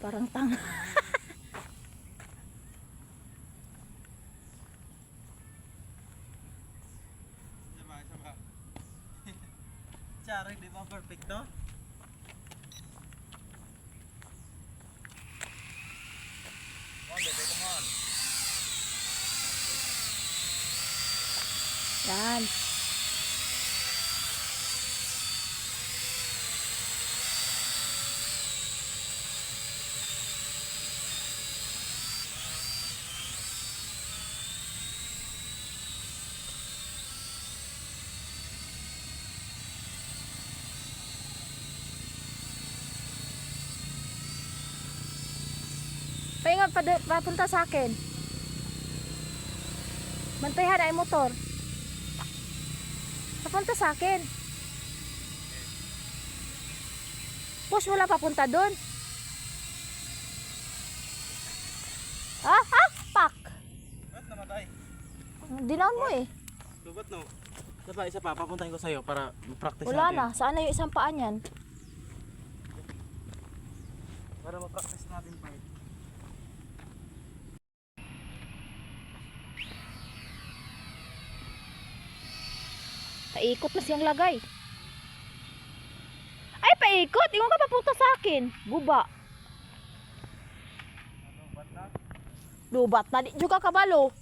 Parang tanga. Sama. Tsari, di ba perfect to? Come on, baby, come on. Yan. Paingat papunta sa akin. Bantayan ay motor. Papunta sa akin. Push wala papunta doon. Pak. Ba't namatay? Dinaon mo eh. Lubat no? Isa pa, papuntahin ko sa'yo para ma-practice Wala natin. na. Saan na yung isang paa niyan? Para ma-practice natin pa. Paikot na siyang lagay. Ay, paikot. Iwan ka papunta sa akin. Guba. Lubat na? Lubat na. Di juga kabalo.